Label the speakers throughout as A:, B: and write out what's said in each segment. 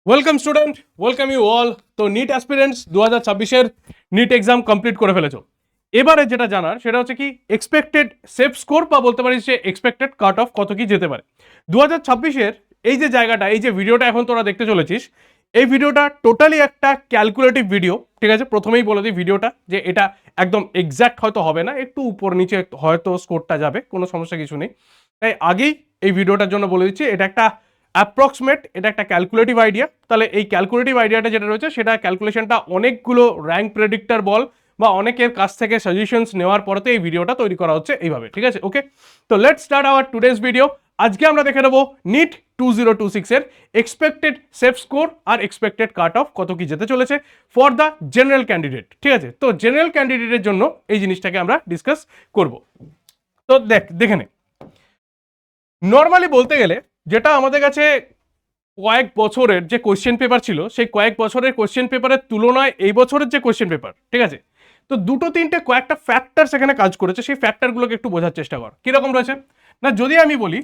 A: Welcome student, welcome you all. তো NEET aspirants 2026-এর NEET exam complete করে ফেলেছো। এবারে যেটা জানার সেটা হচ্ছে কি এক্সপেক্টেড সেফ স্কোর বা বলতে পারিস যে এক্সপেক্টেড কাট অফ কত কি যেতে পারে 2026-এর। এই যে জায়গাটা, এই যে ভিডিওটা এখন তোরা দেখতে চলেছিস, এই ভিডিওটা টোটালি একটা ক্যালকুলেটিভ ভিডিও। ঠিক আছে, প্রথমেই বলে দিই ভিডিওটা যে এটা একদম এক্স্যাক্ট হয়তো হবে না, একটু উপর নিচে হয়তো স্কোরটা যাবে, কোনো সমস্যা কিছু নেই। তাই আগেই এই ভিডিওটার জন্য বলে দিচ্ছি এটা একটা অ্যাপ্রক্সিমেট, এটা একটা ক্যালকুলেটিভ আইডিয়া। তাহলে এই ক্যালকুলেটিভ আইডিয়াটা যেটা রয়েছে সেটা ক্যালকুলেশনটা অনেকগুলো র্যাঙ্ক প্রেডিক্টর বল বা অনেকের কাছ থেকে সাজেশনস নেওয়ার পরেতে এই ভিডিওটা তৈরি করা হচ্ছে এইভাবে। ঠিক আছে, ওকে। তো let's start our today's video. আজকে আমরা দেখে নেবো নিট 2026 এর expected safe score are expected cut off কত কি যেতে চলেছে ফর দ্য জেনারেল ক্যান্ডিডেট। ঠিক আছে, তো জেনারেল ক্যান্ডিডেটের জন্য এই জিনিসটাকে আমরা ডিসকাস করব। তো দেখে নে, নর্মালি বলতে গেলে যেটা আমাদের কাছে কয়েক বছরের যে কোশ্চেন পেপার ছিল, সেই কয়েক বছরের কোশ্চেন পেপারের তুলনায় এই বছরের যে কোশ্চেন পেপার, ঠিক আছে, তো দুটো তিনটে কয়েকটা ফ্যাক্টর সেখানে কাজ করেছে। সেই ফ্যাক্টরগুলোকে একটু বোঝার চেষ্টা কর কিরকম রয়েছে। না, যদি আমি বলি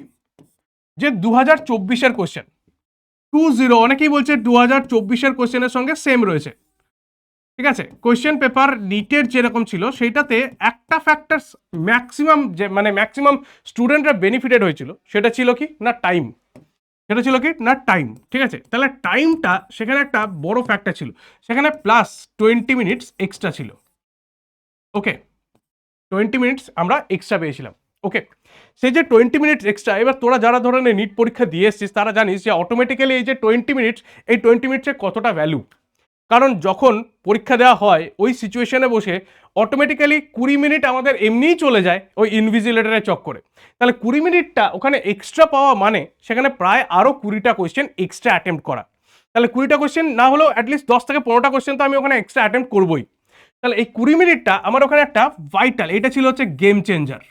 A: যে 2024-এর কোশ্চেন 20, অনেকেই বলছে 2024-এর কোশ্চেনের সঙ্গে সেম রয়েছে। ঠিক আছে, কোশ্চেন পেপার নিটের যেরকম ছিল সেইটাতে একটা ফ্যাক্টর ম্যাক্সিমাম, যে মানে ম্যাক্সিমাম স্টুডেন্টরা বেনিফিটেড হয়েছিল, সেটা ছিল কি না টাইম। সেটা ছিল কি না টাইম। ঠিক আছে, তাহলে টাইমটা সেখানে একটা বড় ফ্যাক্টর ছিল, সেখানে প্লাস 20 মিনিটস এক্সট্রা ছিল। ওকে, 20 মিনিটস আমরা এক্সট্রা পেয়েছিলাম। ওকে, সেই যে 20 মিনিটস এক্সট্রা, এবার তোরা যারা ধরনের নিট পরীক্ষা দিয়ে এসছিস তারা জানিস যে অটোমেটিক্যালি এই যে 20 মিনিটস, এই 20 মিনিটসের কতটা ভ্যালু। কারণ যখন পরীক্ষা দেওয়া হয় ওই সিচুয়েশনে বসে অটোমেটিক্যালি 20 মিনিট আমাদের এমনিই চলে যায় ওই ইনভিজিলেটরের চক্করে। তাহলে 20 মিনিটটা ওখানে এক্সট্রা পাওয়া মানে সেখানে প্রায় আরও 20টা কোয়েশ্চেন এক্সট্রা অ্যাটেম্প্ট করা। তাহলে 20টা কোয়েশ্চেন না হলেও অ্যাটলিস্ট 10 থেকে 15টা কোয়েশ্চেন তো আমি ওখানে এক্সট্রা অ্যাটেম্প্ট করবোই। তাহলে এই 20 মিনিটটা আমার ওখানে একটা ভাইটাল, এটা ছিল হচ্ছে গেম চেঞ্জার।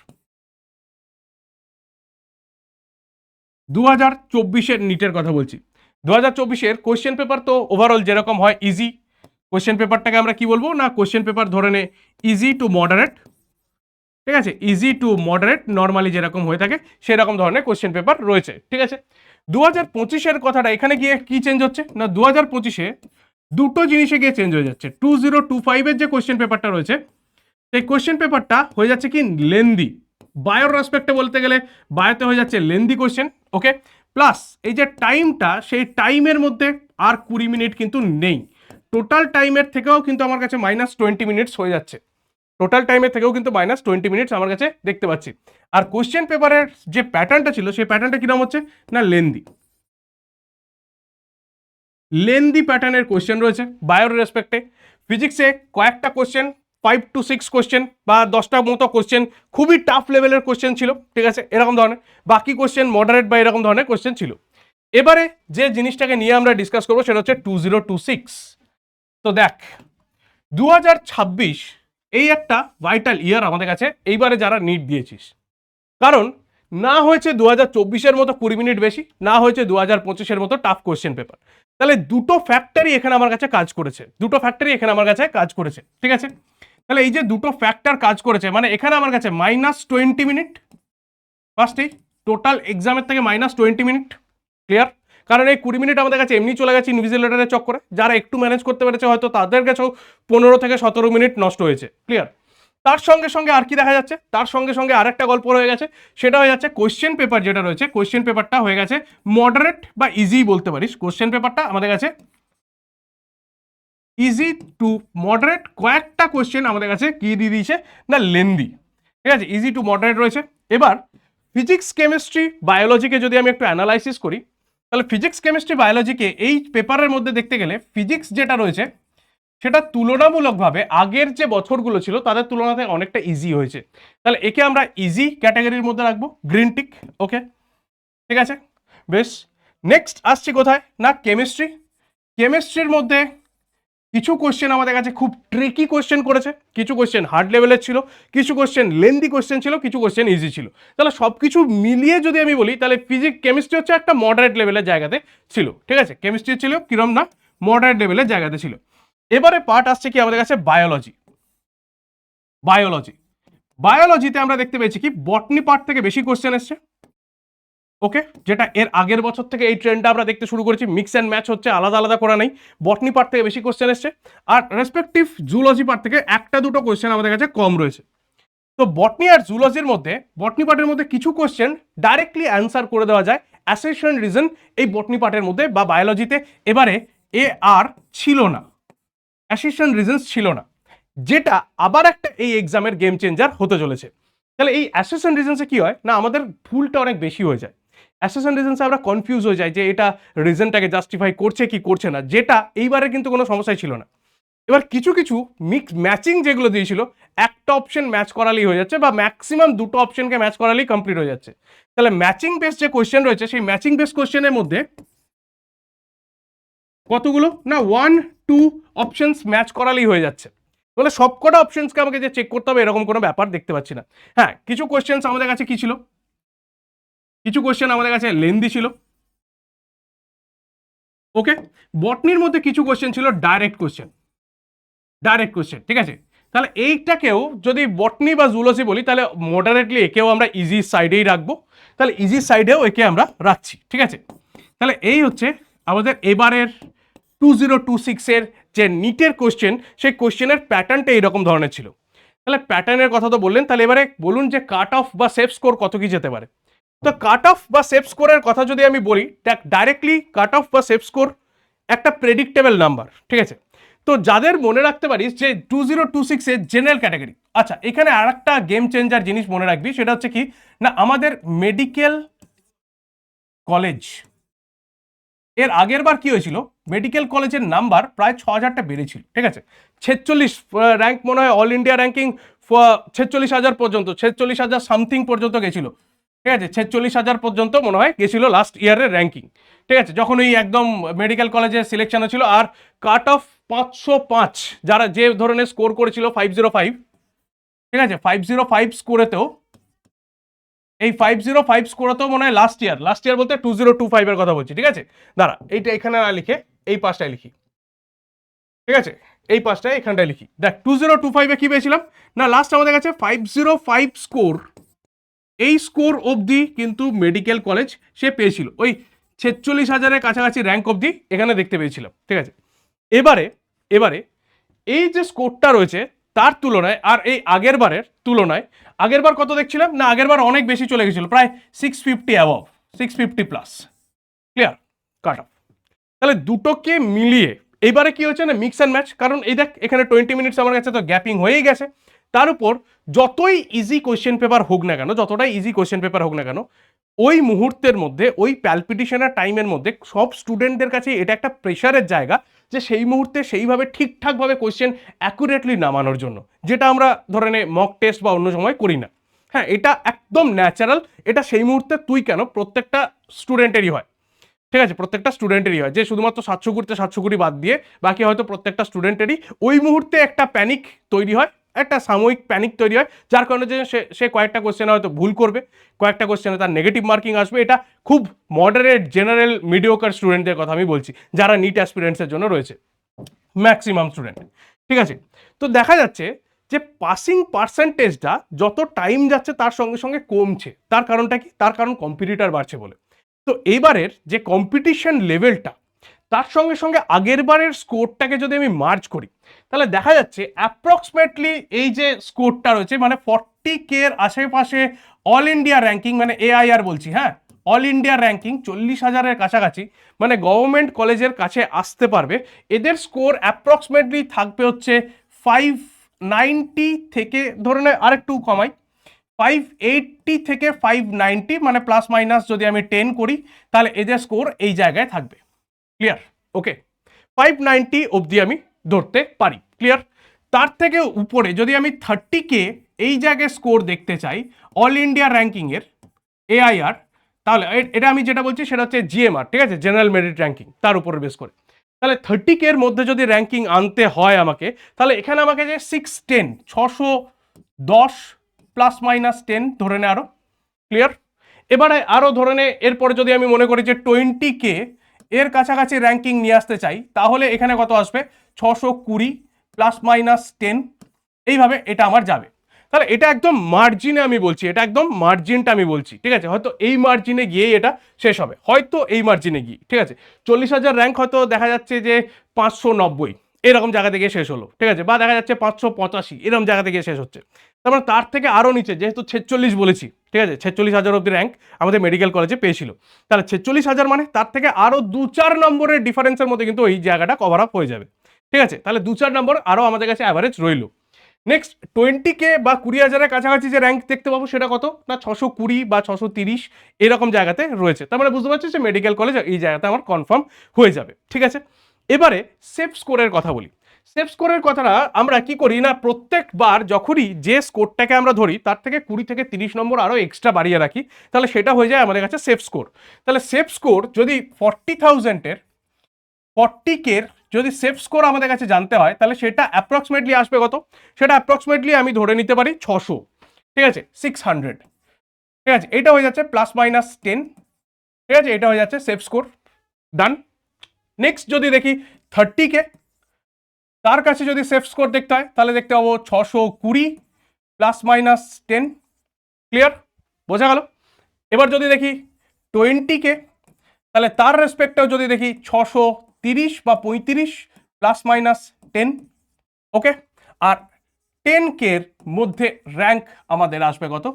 A: 2024-এর নিটের কথা বলছি। 2024-এর কোয়েশ্চেন পেপার তো ওভারঅল যেরকম হয় ইজি। কোয়েশ্চেন পেপারটাকে আমরা কি বলবো না, কোয়েশ্চেন পেপার ধরে নে ইজি টু মডারেট। ঠিক আছে, ইজি টু মডারেট নর্মালি যেরকম হয়ে থাকে সেরকম ধরনের কোয়েশ্চেন পেপার রয়েছে। ঠিক আছে, 2025-এর কথাটা এখানে গিয়ে কি চেঞ্জ হচ্ছে না, 2025-এ দুটো জিনিসে গিয়ে চেঞ্জ হয়ে যাচ্ছে। 2025-এর যে কোয়েশ্চেন পেপারটা রয়েছে সেই কোয়েশ্চেন পেপারটা হয়ে যাচ্ছে কি লেন্দি। বায়োর রেসপেক্টে বলতে গেলে বায়োতে হয়ে যাচ্ছে লেন্দি কোয়েশ্চেন। ওকে, প্লাস এই যে টাইমটা, সেই টাইমের মধ্যে আর 20 মিনিট কিন্তু নেই। টোটাল টাইমের থেকেও কিন্তু আমার কাছে -20 মিনিটস হয়ে যাচ্ছে। টোটাল টাইমের থেকেও কিন্তু -20 মিনিটস আমার কাছে দেখতে পাচ্ছি। আর কোশ্চেন পেপারের যে প্যাটার্নটা ছিল সেই প্যাটার্নটা কিরকম হচ্ছে না লেন্দি। লেন্দি প্যাটার্নের কোশ্চেন রয়েছে বায়োর রেসপেক্টে। ফিজিক্সে কয়েকটা কোশ্চেন, 5 to 6 কোশ্চেন বা 10টা মতো কোশ্চেন খুবই টাফ লেভেলের কোশ্চেন ছিল। ঠিক আছে, এরকম ধরনের। বাকি কোশ্চেন মডারেট বা এরকম ধরনের কোশ্চেন ছিল। এবারে যে জিনিসটাকে নিয়ে আমরা ডিসকাস করবো সেটা হচ্ছে 2026। তো দেখ, 2026 এই একটা ভাইটাল ইয়ার আমাদের কাছে এইবারে যারা নিট দিয়েছিস। কারণ না হয়েছে 2024-এর মতো 20 মিনিট বেশি, না হয়েছে 2025-এর মতো টাফ কোয়েশ্চেন পেপার। তাহলে দুটো ফ্যাক্টরই এখানে আমার কাছে কাজ করেছে, দুটো ফ্যাক্টরই এখানে আমার কাছে কাজ করেছে। ঠিক আছে, তাহলে এই যে দুটো ফ্যাক্টর কাজ করেছে মানে এখানে আমার কাছে -20 মিনিট ফার্স্টেই টোটাল এক্সামের থেকে -20 মিনিট। ক্লিয়ার? কারণ এই 20 মিনিট আমাদের কাছে এমনি চলে গেছে ইনভিজিলেটরের চক্করে। যারা একটু ম্যানেজ করতে পেরেছে হয়তো তাদের কাছেও 15 থেকে 17 মিনিট নষ্ট হয়েছে। ক্লিয়ার? তার সঙ্গে সঙ্গে আর কি দেখা যাচ্ছে, তার সঙ্গে সঙ্গে আরেকটা গল্প হয়ে গেছে, সেটা হয়ে যাচ্ছে কোশ্চেন পেপার যেটা রয়েছে, কোশ্চেন পেপারটা হয়ে গেছে মডারেট বা ইজি বলতে পারিস। কোশ্চেন পেপারটা আমাদের কাছে ইজি টু মডারেট, কয়েকটা কোশ্চেন আমাদের কাছে কি দিয়ে দিয়েছে না লেন্দি। ঠিক আছে, ইজি টু মডারেট রয়েছে। এবার ফিজিক্স কেমিস্ট্রি বায়োলজিকে যদি আমি একটু অ্যানালাইসিস করি, তাহলে ফিজিক্স কেমিস্ট্রি বায়োলজিকে এই পেপারের মধ্যে দেখতে গেলে ফিজিক্স যেটা রয়েছে সেটা তুলনামূলকভাবে আগের যে বছরগুলো ছিল তাদের তুলনাতে অনেকটা ইজি হয়েছে। তাহলে একে আমরা ইজি ক্যাটাগরির মধ্যে রাখবো, গ্রিন টিক। ওকে, ঠিক আছে, বেশ। নেক্সট আসছি কোথায় না কেমিস্ট্রি। কেমিস্ট্রির মধ্যে কিছু কোশ্চেন আমাদের কাছে খুব ট্রিকি কোশ্চেন করেছে, কিছু কোশ্চেন হার্ড লেভেলের ছিল, কিছু কোশ্চেন লেন্দি কোশ্চেন ছিল, কিছু কোশ্চেন ইজি ছিল। তাহলে সব কিছু মিলিয়ে যদি আমি বলি তাহলে কেমিস্ট্রি হচ্ছে একটা মডারেট লেভেলের জায়গাতে ছিল। ঠিক আছে, কেমিস্ট্রি ছিল কিরম না মডারেট লেভেলের জায়গাতে ছিল। এবারে পার্ট আসছে কি আমাদের কাছে বায়োলজি। বায়োলজিতে আমরা দেখতে পেয়েছি কি বটনি পার্ট থেকে বেশি কোশ্চেন এসছে। ওকে, যেটা এর আগের বছর থেকে এই ট্রেন্ডটা আমরা দেখতে শুরু করেছি। মিক্স অ্যান্ড ম্যাচ হচ্ছে, আলাদা আলাদা করা নেই। বটনি পার্ট থেকে বেশি কোশ্চেন এসছে, আর রেসপেক্টিভ জুলজি পার্ট থেকে একটা দুটো কোশ্চেন আমাদের কাছে কম রয়েছে। তো বটনি আর জুলজির মধ্যে, বটনি পার্টের মধ্যে কিছু কোশ্চেন ডাইরেক্টলি অ্যান্সার করে দেওয়া যায় অ্যাসেশন রিজন এই বটনি পার্টের মধ্যে বা বায়োলজিতে এবারে এ আর ছিল না, অ্যাসেশন রিজনস ছিল না, যেটা আবার একটা এই এক্সামের গেম চেঞ্জার হতে চলেছে। তাহলে এই অ্যাসেশন রিজনসে কি হয় না, আমাদের ভুলটা অনেক বেশি হয়ে যায়। অ্যাসেশন রিজনসে আমরা কনফিউজ হয়ে যাই যে এটা রিজনটাকে জাস্টিফাই করছে কি করছে না, যেটা এইবারে কিন্তু কোনো সমস্যাই ছিল না। এবার কিছু কিছু মিক্স ম্যাচিং যেগুলো দিয়েছিল, একটা অপশন ম্যাচ করালেই হয়ে যাচ্ছে, বা ম্যাক্সিমাম দুটো অপশনকে ম্যাচ করালেই কমপ্লিট হয়ে যাচ্ছে। তাহলে ম্যাচিং বেস যে কোয়েশ্চেন রয়েছে, সেই ম্যাচিং বেস কোয়েশ্চেনের মধ্যে কতগুলো না 1-2 অপশনস ম্যাচ করালেই হয়ে যাচ্ছে। তাহলে সবকটা অপশনসকে আমাকে যে চেক করতে হবে এরকম কোনো ব্যাপার দেখতে পাচ্ছি না। হ্যাঁ, কিছু কোয়েশ্চেন্স আমাদের কাছে কি ছিল, কিছু কোয়েশ্চেন আমাদের কাছে লেন্দি ছিল। ওকে, বটনির মধ্যে কিছু কোয়েশ্চেন ছিল ডাইরেক্ট কোয়েশ্চেন, ডাইরেক্ট কোয়েশ্চেন, ঠিক আছে। তাহলে এইটাকেও যদি বটনি বা জুলজি বলি, তাহলে মডারেটলি একেও আমরা ইজি সাইডেই রাখবো। তাহলে ইজি সাইডেও একে আমরা রাখছি, ঠিক আছে। তাহলে এই হচ্ছে আমাদের এবারের 2026-এর যে নিটের কোশ্চেন, সেই কোশ্চেনের প্যাটার্নটা এইরকম ধরনের ছিল। তাহলে প্যাটার্নের কথা তো বললেন, তাহলে এবারে বলুন যে কাট অফ বা সেফ স্কোর কত কি যেতে পারে। তো কাট অফ বা সেফ স্কোরের কথা যদি আমি বলি, ডাইরেক্টলি কাট অফ বা সেফ স্কোর একটা প্রেডিক্টেবল নাম্বার, ঠিক আছে। তো যাদের মনে রাখতে পারিস যে 2026-এর জেনারেল ক্যাটাগরি, আচ্ছা এখানে আর একটা গেম চেঞ্জার জিনিস মনে রাখবি, সেটা হচ্ছে কি না, আমাদের মেডিকেল কলেজ এর আগের বার কি হয়েছিল, মেডিকেল কলেজের নাম্বার প্রায় 6000টা বেড়েছিল, ঠিক আছে। 46 র্যাঙ্ক মনে হয় অল ইন্ডিয়া র্যাঙ্কিং 46,000 পর্যন্ত, 46,000 সামথিং পর্যন্ত গেছিল, ঠিক আছে। 46,000 পর্যন্ত মনে হয় গেছিল লাস্ট ইয়ারের র্যাঙ্কিং, ঠিক আছে, যখন এই একদম মেডিকেল কলেজের সিলেকশন ছিল। আর কাট অফ 505, যারা যে ধরনের স্কোর করেছিল 505, ঠিক আছে, 505 স্কোরেতেও, এই 505 স্কোরেতেও মনে হয় লাস্ট ইয়ার বলতে 2025 এর কথা বলছি, ঠিক আছে। দাঁড়া, এইটা এখানে না লিখে এই পাশটায় লিখি, ঠিক আছে, এই পাশটায় এখানটায় লিখি। দেখ 2025-এ কি পেয়েছিলাম না, লাস্ট আমাদের কাছে 505 স্কোর, এই স্কোর অবধি কিন্তু মেডিকেল কলেজ সে পেয়েছিল, ওই 46,000-এর কাছাকাছি র্যাঙ্ক অবধি এখানে দেখতে পেয়েছিলাম, ঠিক আছে। এবারে এবারে এই যে স্কোরটা রয়েছে তার তুলনায় আর এই আগের বারের তুলনায়, আগের বার কত দেখছিলাম না, আগের বার অনেক বেশি চলে গেছিল, প্রায় 650 above, 650 plus, clear cut off. তাহলে দুটোকে মিলিয়ে এইবারে কি হচ্ছে না, মিক্স অ্যান্ড ম্যাচ। কারণ এই দেখ এখানে 20 মিনিটস আমার কাছে তো গ্যাপিং হয়েই গেছে। তার উপর যতই ইজি কোয়েশ্চেন পেপার হোক না কেন, যতটাই ইজি কোয়েশ্চেন পেপার হোক না কেন, ওই মুহূর্তের মধ্যে, ওই প্যালপিটেশনের টাইমের মধ্যে সব স্টুডেন্টদের কাছে এটা একটা প্রেশারের জায়গা যে সেই মুহূর্তে সেইভাবে ঠিকঠাকভাবে কোয়েশ্চেন অ্যাকুরেটলি নামানোর জন্য, যেটা আমরা ধরে নে মক টেস্ট বা অন্য সময় করি না। হ্যাঁ, এটা একদম ন্যাচারাল, এটা সেই মুহূর্তে তুই কেন প্রত্যেকটা স্টুডেন্টেরই হয়, ঠিক আছে, প্রত্যেকটা স্টুডেন্টেরই হয়, যে শুধুমাত্র 720 বাদ দিয়ে বাকি হয়তো প্রত্যেকটা স্টুডেন্টেরই ওই মুহূর্তে একটা প্যানিক তৈরি হয়, একটা সাময়িক প্যানিক তৈরি হয়, যার কারণে যে সে কয়েকটা কোশ্চেনে হয়তো ভুল করবে, কয়েকটা কোশ্চেনে তার নেগেটিভ মার্কিং আসবে। এটা খুব মডারেট জেনারেল মিডিওকার স্টুডেন্টদের কথা আমি বলছি, যারা নিট অ্যাসপিরেন্টসের জন্য রয়েছে, ম্যাক্সিমাম স্টুডেন্ট, ঠিক আছে। তো দেখা যাচ্ছে যে পাসিং পার্সেন্টেজটা যত টাইম যাচ্ছে তার সঙ্গে সঙ্গে কমছে। তার কারণটা কি, তার কারণ কম্পিটিটর বাড়ছে বলে। তো এইবারের যে কম্পিটিশন লেভেলটা, তার সঙ্গে সঙ্গে আগের বারের স্কোরটাকে যদি আমি মার্জ করি, তাহলে দেখা যাচ্ছে অ্যাপ্রক্সিমেটলি এই যে স্কোরটা রয়েছে মানে 40K এর আশেপাশে অল ইন্ডিয়া র্যাঙ্কিং, মানে এআইআর বলছি, হ্যাঁ, অল ইন্ডিয়া র্যাঙ্কিং 40,000-এর কাছাকাছি, মানে গভর্নমেন্ট কলেজের কাছে আসতে পারবে। এদের স্কোর অ্যাপ্রক্সিমেটলি থাকবে হচ্ছে 590 থেকে, ধরে নে আরেকটু কমাই, 580 থেকে 590, মানে প্লাস মাইনাস যদি আমি 10 করি, তাহলে এদের স্কোর এই জায়গায় থাকবে, ক্লিয়ার। ওকে, 590 অবধি আমি ধরতে পারি, ক্লিয়ার। তার থেকে উপরে যদি আমি 30K এই জায়গায় স্কোর দেখতে চাই অল ইন্ডিয়া র্যাঙ্কিংয়ের এআইআর, তাহলে এটা আমি যেটা বলছি সেটা হচ্ছে জিএমআর, ঠিক আছে, জেনারেল মেরিট র্যাঙ্কিং, তার উপরে বেস করে। তাহলে 30K এর মধ্যে যদি র্যাঙ্কিং আনতে হয় আমাকে, তাহলে এখানে আমাকে যে 610, 610 প্লাস মাইনাস 10 ধরে নে আরো, ক্লিয়ার। এবারে আরো ধরে নে, এরপরে যদি আমি মনে করি যে 20K এর কাছাকাছি র্যাঙ্কিং নিয়ে আসতে চাই, তাহলে এখানে কত আসবে, 620 প্লাস মাইনাস 10, এইভাবে এটা আমার যাবে। তাহলে এটা একদম মার্জিনে আমি বলছি, এটা একদম মার্জিনটা আমি বলছি, ঠিক আছে? হয়তো এই মার্জিনে গিয়ে এটা শেষ হবে, হয়তো এই মার্জিনে গিয়ে, ঠিক আছে? 40,000 র্যাঙ্ক হয়তো দেখা যাচ্ছে যে 590 এরকম জায়গা থেকে শেষ হলো, ঠিক আছে? বা দেখা যাচ্ছে 585 এরকম জায়গা থেকে শেষ হচ্ছে। তারপর তার থেকে আরও নিচে, যেহেতু 46 বলেছি, ঠিক আছে, 46,000 অব্দি র্যাঙ্ক আমাদের মেডিকেল কলেজে পেয়েছিল, তাহলে 46,000 মানে তার থেকে আরও 2-4 নম্বরের ডিফারেন্সের মধ্যে কিন্তু এই জায়গাটা কভার আপ হয়ে যাবে, ঠিক আছে? তাহলে 2-4 নম্বর আরও আমাদের কাছে অ্যাভারেজ রইল। নেক্সট 20K বা 20,000-এর কাছাকাছি যে র্যাঙ্ক দেখতে পাবো সেটা কত না 620 বা 630 এরকম জায়গাতে রয়েছে। তার মানে বুঝতে পারছি যে মেডিকেল কলেজ এই জায়গাতে আমার কনফার্ম হয়ে যাবে, ঠিক আছে? এবারে সেফ স্কোরের কথা বলি। সেফ স্কোরের কথাটা আমরা কি করি না, প্রত্যেকবার যখনই যে স্কোরটাকে আমরা ধরি তার থেকে 20 থেকে 30 নম্বর আরও এক্সট্রা বাড়িয়ে রাখি, তাহলে সেটা হয়ে যায় আমাদের কাছে সেফ স্কোর। তাহলে সেফ স্কোর যদি 40,000-এর 40K-র যদি সেফ স্কোর আমাদের কাছে জানতে হয়, তাহলে সেটা অ্যাপ্রক্সিমেটলি আসবে কত? সেটা অ্যাপ্রক্সিমেটলি আমি ধরে নিতে পারি 600, ঠিক আছে? 600, ঠিক আছে? এটা হয়ে যাচ্ছে +-10, ঠিক আছে? এটা হয়ে যাচ্ছে সেফ স্কোর, ডান। নেক্সট যদি দেখি 30K, তার কাছে যদি সেফ স্কোর দেখতে হয় তাহলে দেখতে পাবো 620 +-10, ক্লিয়ার? বোঝা গেল? এবার যদি দেখি 20K, তাহলে তার রেসপেক্টেও যদি দেখি 630 বা 35 +-10, ওকে? আর 10K-র মধ্যে র্যাঙ্ক আমাদের আসবে কত?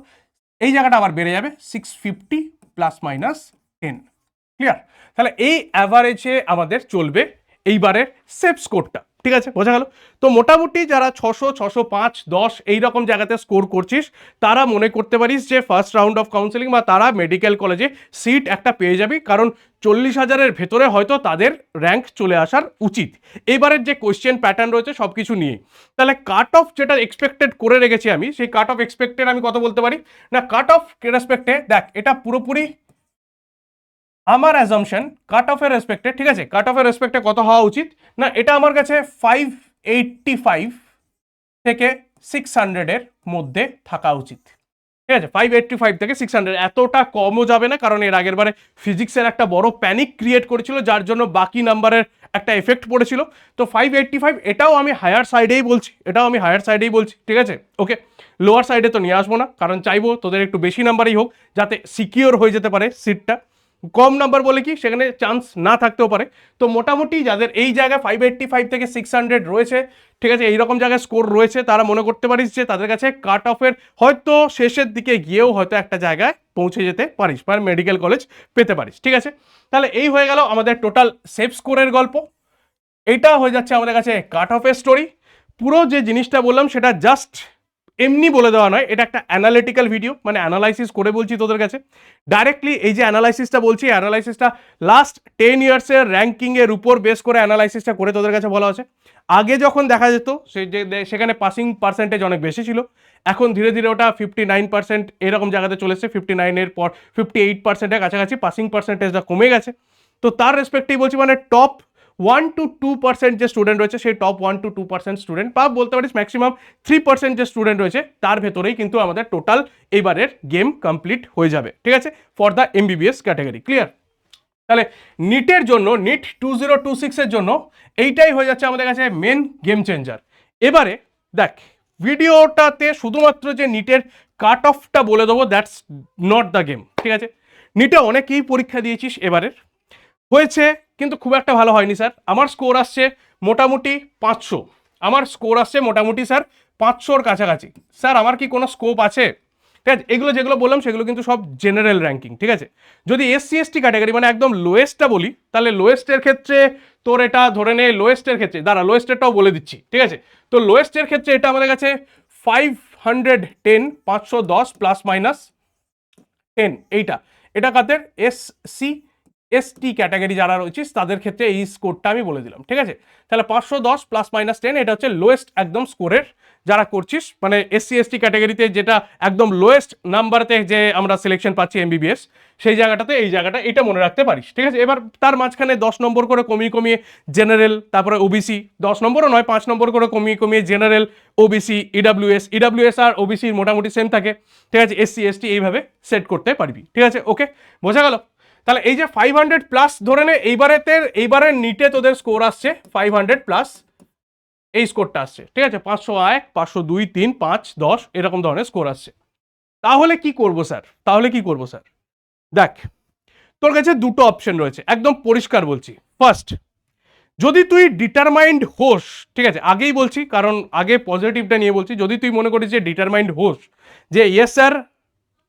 A: এই জায়গাটা আবার বেড়ে যাবে 650 +-10, ক্লিয়ার? তাহলে এই অ্যাভারেজে আমাদের চলবে এইবারের সেফ স্কোরটা, ঠিক আছে? বোঝা গেল? তো মোটামুটি যারা 600, 605, 10 এইরকম জায়গাতে স্কোর করছিস, তারা মনে করতে পারিস যে ফার্স্ট রাউন্ড অফ কাউন্সেলিং বা তারা মেডিকেল কলেজে সিট একটা পেয়ে যাবি, কারণ 40,000-এর ভেতরে হয়তো তাদের র্যাঙ্ক চলে আসার উচিত এবারের যে কোয়েশ্চেন প্যাটার্ন রয়েছে সব কিছু নিয়ে। তাহলে কাট অফ যেটা এক্সপেক্টেড করে রেখেছি আমি, সেই কাট অফ এক্সপেক্টেড আমি কত বলতে পারি না, কাট অফ রেসপেক্টে দেখ এটা পুরোপুরি আমার অ্যাজাম্পশন কাট অফের রেসপেক্টে, ঠিক আছে? কাট অফের রেসপেক্টে কত হওয়া উচিত না, এটা আমার কাছে 585 থেকে 600-এর মধ্যে থাকা উচিত, ঠিক আছে? 585 থেকে 600, এতটা কমও যাবে না, কারণ এর আগের বারে ফিজিক্সের একটা বড় প্যানিক ক্রিয়েট করেছিল, যার জন্য বাকি নাম্বারের একটা এফেক্ট পড়েছিল। তো 585 এটাও আমি হায়ার সাইডেই বলছি, এটাও আমি হায়ার সাইডেই বলছি, ঠিক আছে? ওকে, লোয়ার সাইডে তো নিয়ে আসবো না, কারণ চাইবো তোদের একটু বেশি নাম্বারই হোক, যাতে সিকিওর হয়ে যেতে পারে সিটটা। কম নাম্বার বলে কি সেখানে চান্স না থাকতেও পারে। তো মোটামুটি যাদের এই জায়গায় 585 থেকে 600 রয়েছে, ঠিক আছে, এইরকম জায়গায় স্কোর রয়েছে, তারা মনে করতে পারিস যে তাদের কাছে কাট অফের হয়তো শেষের দিকে গিয়েও হয়তো একটা জায়গায় পৌঁছে যেতে পারিস বা মেডিকেল কলেজ পেতে পারিস, ঠিক আছে? তাহলে এই হয়ে গেল আমাদের টোটাল সেফ স্কোরের গল্প। এইটা হয়ে যাচ্ছে আমাদের কাছে কাট অফের স্টোরি। পুরো যে জিনিসটা বললাম সেটা জাস্ট এমনি বলে দেওয়া নয়, এটা একটা অ্যানালিটিক্যাল ভিডিও, মানে অ্যানালাইসিস করে বলছি তোদের কাছে ডাইরেক্টলি। এই যে অ্যানালাইসিসটা বলছি, অ্যানালাইসিসটা লাস্ট 10 ইয়ার্সের র্যাঙ্কিংয়ের উপর বেস করে অ্যানালাইসিসটা করে তোদের কাছে বলা আছে। আগে যখন দেখা যেত সেখানে পাসিং পার্সেন্টেজ অনেক বেশি ছিল, এখন ধীরে ধীরে ওটা 59% এরকম জায়গাতে চলে এসছে, 59-এর পর 58%-এর কাছাকাছি পাসিং পার্সেন্টেজটা কমে গেছে। তো তার রেসপেক্টেই বলছি, মানে টপ 1-2% যে স্টুডেন্ট রয়েছে, সেই টপ 1-2% স্টুডেন্ট বা বলতে পারিস ম্যাক্সিমাম 3% যে স্টুডেন্ট রয়েছে, তার ভেতরেই কিন্তু আমাদের টোটাল এইবারের গেম কমপ্লিট হয়ে যাবে, ঠিক আছে, for the MBBS category, clear? তাহলে নিটের জন্য, নিট 2026-এর জন্য এইটাই হয়ে যাচ্ছে আমাদের কাছে মেন গেম চেঞ্জার। এবারে দেখ, ভিডিওটাতে শুধুমাত্র যে নিটের কাট অফটা বলে দেবো, দ্যাটস নট দ্য গেম, ঠিক আছে? নিটে অনেকেই পরীক্ষা দিয়েছিস, এবারের হয়েছে কিন্তু খুব একটা ভালো হয়নি স্যার। আমার স্কোর আসছে মোটামুটি 500, আমার স্কোর আসছে মোটামুটি স্যার 500-র কাছাকাছি। স্যার আমার কি কোনো স্কোপ আছে? ঠিক আছে, এগুলো যেগুলো বললাম সেগুলো কিন্তু সব জেনারেল র্যাঙ্কিং, ঠিক আছে? যদি SC/ST ক্যাটাগরি মানে একদম লোয়েস্টটা বলি, তাহলে লোয়েস্টের ক্ষেত্রে তোর এটা ধরে নে, লোয়েস্টের ক্ষেত্রে দাঁড়া লোয়েস্টেরটাও বলে দিচ্ছি, ঠিক আছে? তো লোয়েস্টের ক্ষেত্রে এটা আমাদের কাছে 510, 510 +-10, এটা কাদের SC/ST ক্যাটাগরি যারা রয়েছে তাদের ক্ষেত্রে এই স্কোরটা আমি বলে দিলাম, ঠিক আছে? তাহলে 510 +-10 এটা হচ্ছে লোয়েস্ট একদম স্কোরের যারা করছিস, মানে SC/ST ক্যাটাগরিতে যেটা একদম লোয়েস্ট নাম্বারতে যে আমরা সিলেকশন পাচ্ছি MBBS, সেই জায়গাটাতে এই জায়গাটা এটা মনে রাখতে পারিস, ঠিক আছে? এবার তার মাঝখানে 10 নম্বর করে কমিয়ে কমিয়ে জেনারেল, তারপরে OBC, 10 নম্বরও নয় 5 নম্বর করে কমিয়ে কমিয়ে জেনারেল, OBC, EWS আর OBCর মোটামুটি সেম থাকে, ঠিক আছে? SC/ST এইভাবে সেট করতে পারবি, ঠিক আছে? ওকে, বোঝা গেল? তাহলে এই যে 500+ ধরে নে, এইবারের নিটে তোদের স্কোর আসছে 500+, এই স্কোরটা আসছে, ঠিক আছে, 501, 502, 3, 5, 10 এরকম ধরনের স্কোর আসছে। তাহলে কি করব স্যার, দেখ, তোর কাছে দুটো অপশন রয়েছে, একদম পরিষ্কার বলছি। ফার্স্ট, যদি তুই ডিটারমাইন্ড হোস, ঠিক আছে, আগেই বলছি কারণ আগে পজিটিভটা নিয়ে বলছি, যদি তুই মনে করিস যে ডিটারমাইন্ড হোস যে ইয়েস স্যার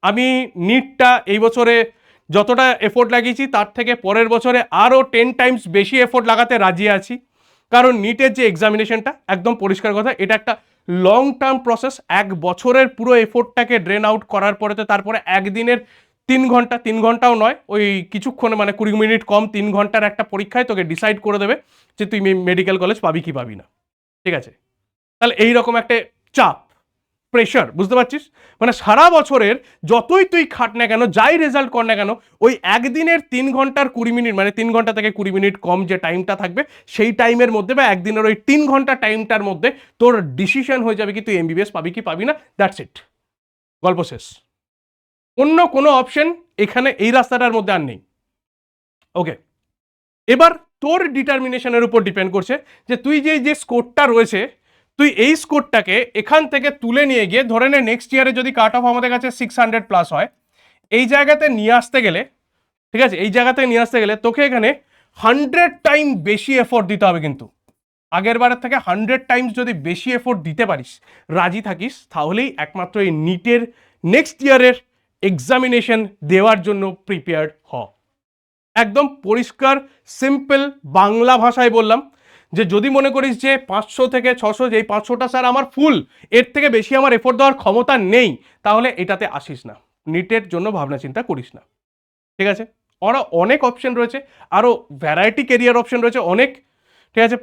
A: আমি নিটটা এই বছরে যতটা এফোর্ট লাগিয়েছি তার থেকে পরের বছরে আরও 10 টাইমস বেশি এফোর্ট লাগাতে রাজি আছি, কারণ নিটের যে এক্সামিনেশনটা একদম পরিষ্কার কথা, এটা একটা লং টার্ম প্রসেস। 1 বছরের পুরো এফোর্টটাকে ড্রেন আউট করার পরে তো তারপরে একদিনের 3 ঘন্টা, 3 ঘন্টাও নয়, ওই কিছুক্ষণে মানে 20 মিনিট কম 3 ঘন্টার একটা পরীক্ষায় তোকে ডিসাইড করে দেবে যে তুই মেডিকেল কলেজ পাবি কি পাবি না, ঠিক আছে। তাহলে এইরকম একটা চাপ, প্রেশার, বুঝতে পারছিস, মানে সারা বছরের যতই তুই খাট না কেন, যাই রেজাল্ট কর না কেন, ওই একদিনের 3 ঘন্টার 20 মিনিট মানে 3 ঘন্টা থেকে 20 মিনিট কম যে টাইমটা থাকবে সেই টাইমের মধ্যে বা একদিনের ওই 3 ঘন্টা টাইমটার মধ্যে তোর ডিসিশন হয়ে যাবে কি তুই এমবিবিএস পাবি কি পাবি না, দ্যাটস ইট, গল্প শেষ। অন্য কোনো অপশন এখানে এই রাস্তাটার মধ্যে আর নেই। ওকে, এবার তোর ডিটারমিনেশনের উপর ডিপেন্ড করছে যে তুই যে স্কোরটা রয়েছে, তুই এই স্কোরটাকে এখান থেকে তুলে নিয়ে গিয়ে ধরে নে নেক্সট ইয়ারে যদি কাট অফ আমাদের কাছে 600+ হয়, এই জায়গাতে নিয়ে আসতে গেলে, ঠিক আছে, এই জায়গাতে নিয়ে আসতে গেলে তোকে এখানে 100 টাইম বেশি এফোর্ট দিতে হবে। কিন্তু আগের বারের থেকে 100 টাইমস যদি বেশি এফোর্ট দিতে পারিস, রাজি থাকিস, তাহলেই একমাত্র এই নিটের নেক্সট ইয়ারের এক্সামিনেশন দেওয়ার জন্য প্রিপেয়ার্ড হ। একদম পরিষ্কার সিম্পল বাংলা ভাষায় বললাম যে যদি মনে করিস যে 500 থেকে 600, যেই 500টা স্যার আমার ফুল, এর থেকে বেশি আমার এফোর্ট দেওয়ার ক্ষমতা নেই, তাহলে এটাতে আসিস না, নিটের জন্য ভাবনা চিন্তা করিস না, ঠিক আছে। ওরা অনেক অপশন রয়েছে, আরও ভ্যারাইটি কেরিয়ার অপশন রয়েছে অনেক, ঠিক আছে।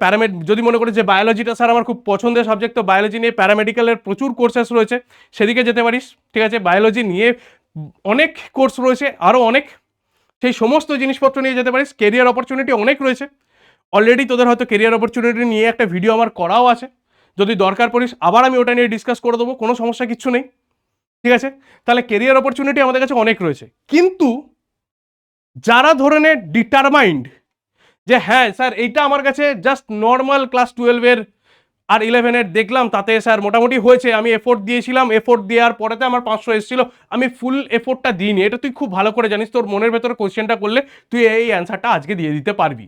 A: যদি মনে করিস যে বায়োলজিটা স্যার আমার খুব পছন্দের সাবজেক্ট, তো বায়োলজি নিয়ে প্যারামেডিক্যালের প্রচুর কোর্সেস রয়েছে, সেদিকে যেতে পারিস, ঠিক আছে। বায়োলজি নিয়ে অনেক কোর্স রয়েছে, আরও অনেক, সেই সমস্ত জিনিসপত্র নিয়ে যেতে পারিস। কেরিয়ার অপরচুনিটি অনেক রয়েছে, অলরেডি তোদের হয়তো কেরিয়ার অপরচুনিটি নিয়ে একটা ভিডিও আমার করাও আছে, যদি দরকার পড়িস আবার আমি ওটা নিয়ে ডিসকাস করে দেবো, কোনো সমস্যা কিচ্ছু নেই, ঠিক আছে। তাহলে কেরিয়ার অপরচুনিটি আমাদের কাছে অনেক রয়েছে, কিন্তু যারা ধরে নে ডিটারমাইন্ড যে হ্যাঁ স্যার এইটা আমার কাছে জাস্ট নর্মাল ক্লাস 12-এর আর 11-এর দেখলাম, তাতে স্যার মোটামুটি হয়েছে, আমি এফোর্ট দিয়েছিলাম, এফোর্ট দেওয়ার পরেতে আমার 500 এসেছিল, আমি ফুল এফোর্টটা দিইনি, এটা তুই খুব ভালো করে জানিস, তোর মনের ভেতরে কোয়েশ্চেনটা করলে তুই এই অ্যান্সারটা আজকে দিয়ে দিতে পারবি,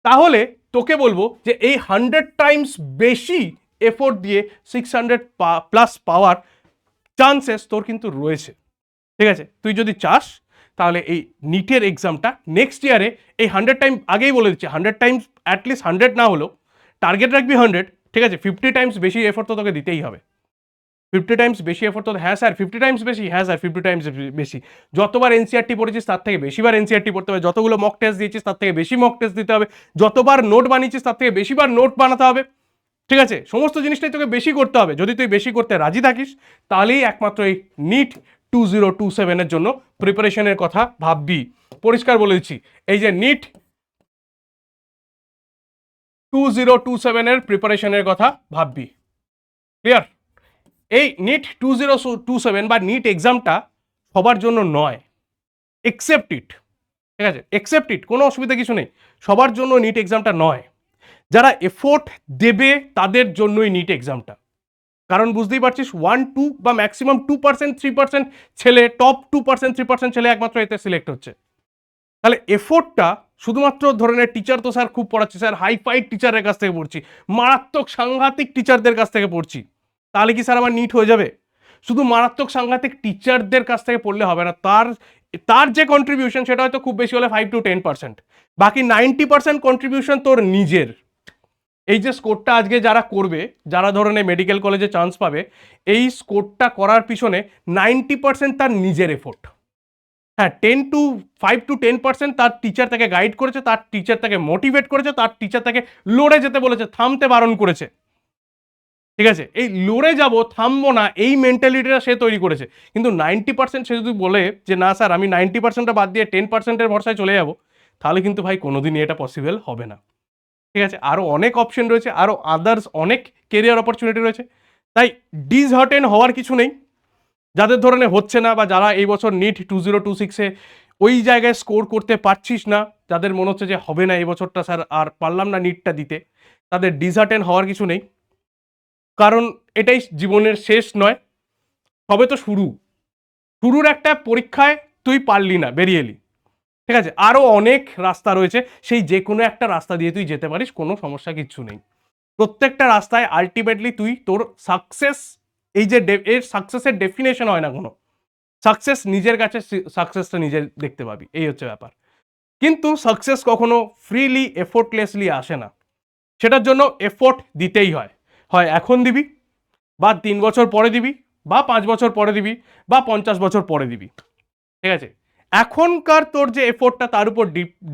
A: তাহলে তোকে বলবো যে এই 100 টাইমস বেশি এফোর্ট দিয়ে 600+ পাওয়ার চান্সেস তোর কিন্তু রয়েছে, ঠিক আছে। তুই যদি চাস তাহলে এই নিটের এক্সামটা নেক্সট ইয়ারে এই 100 টাইম, আগেই বলে দিচ্ছি 100 টাইমস, অ্যাটলিস্ট 100 না হলেও টার্গেট রাখবি 100, ঠিক আছে। 50 টাইমস বেশি এফোর্ট তো তোকে দিতেই হবে, 50 টাইমস বেশি এফোর্ট তো, হ্যাঁ স্যার 50 টাইমস বেশি, হ্যাঁ স্যার 50 টাইমস বেশি। যতবার এনসিআরটি পড়েছিস তার থেকে বেশিবার এনসিআরটি পড়তে হবে, যতগুলো মক টেস্ট দিয়েছিস তার থেকে বেশি মক টেস্ট দিতে হবে, যতবার নোট বানিয়েছিস তার থেকে বেশিবার নোট বানাতে হবে, ঠিক আছে। সমস্ত জিনিসটাই তোকে বেশি করতে হবে। যদি তুই বেশি করতে রাজি থাকিস তাহলেই একমাত্র এই নিট 2027-এর জন্য প্রিপারেশনের কথা ভাববি। পরিষ্কার বলে দিচ্ছি, এই যে নিট 2027-এর প্রিপারেশনের কথা ভাববি, ক্লিয়ার। এই নিট 2027 বা নিট এক্সামটা সবার জন্য নয়, একসেপ্ট ইট, ঠিক আছে, একসেপ্ট ইট, কোনো অসুবিধা কিছু নেই, সবার জন্য নিট এক্সামটা নয়। যারা এফোর্ট দেবে তাদের জন্যই নিট এক্সামটা, কারণ বুঝতেই পারছিস 1-2 বা ম্যাক্সিমাম 2%, 3% ছেলে, টপ 2%, 3% ছেলে একমাত্র এতে সিলেক্ট হচ্ছে। তাহলে এফোর্টটা শুধুমাত্র ধরনের টিচার তো স্যার খুব পড়াচ্ছি, স্যার হাইফাই টিচারের কাছ থেকে পড়ছি, মারাত্মক সাংঘাতিক টিচারদের কাছ থেকে পড়ছি, তাহলে কি স্যার আমার নিট হয়ে যাবে? শুধু মারাত্মক সাংঘাতিক টিচারদের কাছ থেকে পড়লে হবে না, তার যে কন্ট্রিবিউশন সেটা হয়তো খুব বেশি হলে 5-10%, বাকি 90% কন্ট্রিবিউশন তোর নিজের। এই যে স্কোরটা আজকে যারা করবে, যারা ধরনের মেডিকেল কলেজে চান্স পাবে, এই স্কোরটা করার পিছনে 90% তার নিজের এফোর্ট। হ্যাঁ, 5-10% তার টিচার তাকে গাইড করেছে, তার টিচার তাকে মোটিভেট করেছে, তার টিচার তাকে লড়ে যেতে বলেছে, থামতে বারণ করেছে, ঠিক আছে। এই লড়ে যাব, থামবো না, এই মেন্টালিটিটা সে তৈরি করেছে। কিন্তু 90% সে যদি বলে যে না স্যার আমি 90%টা বাদ দিয়ে 10%-এর ভরসায় চলে যাব, তাহলে কিন্তু ভাই কোনোদিনই এটা পসিবল হবে না, ঠিক আছে। আরও অনেক অপশন রয়েছে, আরও আদার্স অনেক কেরিয়ার অপরচুনিটি রয়েছে, তাই ডিসহার্টেন হওয়ার কিছু নেই। যাদের ধরনের হচ্ছে না বা যারা এই বছর নিট 2026-এ ওই জায়গায় স্কোর করতে পারছিস না, যাদের মনে হচ্ছে যে হবে না এই বছরটা স্যার আর পারলাম না নিটটা দিতে, তাদের ডিসহার্টেন হওয়ার কিছু নেই, কারণ এটাই জীবনের শেষ নয়, সবে তো শুরুর একটা পরীক্ষায় তুই পারলি না, বেরিয়ে এলি, ঠিক আছে, আরো অনেক রাস্তা রয়েছে, সেই যে কোনো একটা রাস্তা দিয়ে তুই যেতে পারিস, কোনো সমস্যা কিচ্ছু নেই। প্রত্যেকটা রাস্তায় আলটিমেটলি তুই তোর সাকসেস, এই যে এর সাকসেসের ডেফিনেশন হয় না কোনো, সাকসেস নিজের কাছে সাকসেসটা নিজে দেখতে পাবি, এই হচ্ছে ব্যাপার। কিন্তু সাকসেস কখনো ফ্রিলি এফোর্টলেসলি আসে না, সেটার জন্য এফোর্ট দিতেই হয়, হয় এখন দিবি, বা 3 বছর পরে দিবি, বা 5 বছর পরে দিবি, বা 50 বছর পরে দিবি, ঠিক আছে। এখনকার তোর যে এফোর্টটা তার উপর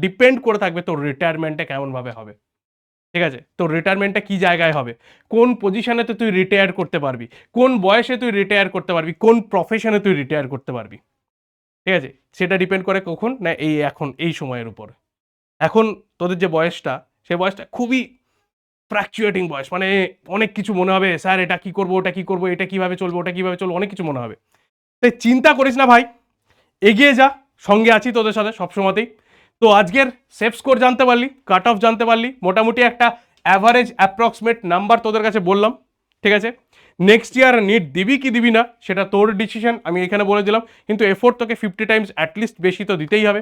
A: ডিপেন্ড করে থাকবে তোর রিটায়ারমেন্টটা কেমনভাবে হবে, ঠিক আছে, তোর রিটায়ারমেন্টটা কি জায়গায় হবে, কোন পজিশনেতে তুই রিটায়ার করতে পারবি, কোন বয়সে তুই রিটায়ার করতে পারবি, কোন প্রফেশনে তুই রিটায়ার করতে পারবি, ঠিক আছে, সেটা ডিপেন্ড করে কখন না এই এখন এই সময়ের উপর। এখন তোদের যে বয়সটা, সে বয়সটা খুবই ফ্র্যাকচুয়েটিং বয়স, মানে অনেক কিছু মনে হবে, স্যার এটা কি করবো, ওটা কি করবো, এটা কিভাবে চলবো, ওটা কিভাবে চলবো, অনেক কিছু মনে হবে। তাই চিন্তা করিস না ভাই, এগিয়ে যা, সঙ্গে আছি তোদের সাথে সবসময়তেই। তো আজকের সেফ স্কোর জানতে পারলি, কাট অফ জানতে পারলি, মোটামুটি একটা অ্যাভারেজ অ্যাপ্রক্সিমেট নাম্বার তোদের কাছে বললাম, ঠিক আছে। নেক্সট ইয়ার নিট দিবি কি দিবি না সেটা তোর ডিসিশন, আমি এখানে বলে দিলাম, কিন্তু এফোর্ট তোকে 50 টাইমস অ্যাটলিস্ট বেশি তো দিতেই হবে।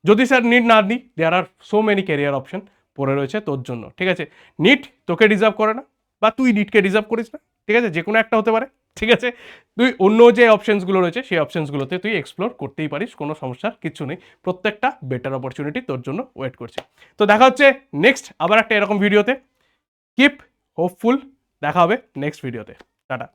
A: যদি স্যার নিট না দিই, দেয়ার আর সো মেনি ক্যারিয়ার অপশন পড়ে রয়েছে তোর জন্য, ঠিক আছে। নিট তোকে ডিজার্ভ করে না, বা তুই নিটকে ডিজার্ভ করিস না, ঠিক আছে, যে কোনো একটা হতে পারে, ঠিক আছে। তুই অন্য যে অপশনসগুলো রয়েছে সেই অপশনসগুলোতে তুই এক্সপ্লোর করতেই পারিস, কোনো সমস্যার কিছু নেই, প্রত্যেকটা বেটার অপরচুনিটি তোর জন্য ওয়েট করছে। তো দেখা হচ্ছে নেক্সট আবার একটা এরকম ভিডিওতে, কিপ হোপফুল, দেখা হবে নেক্সট ভিডিওতে, টাটা।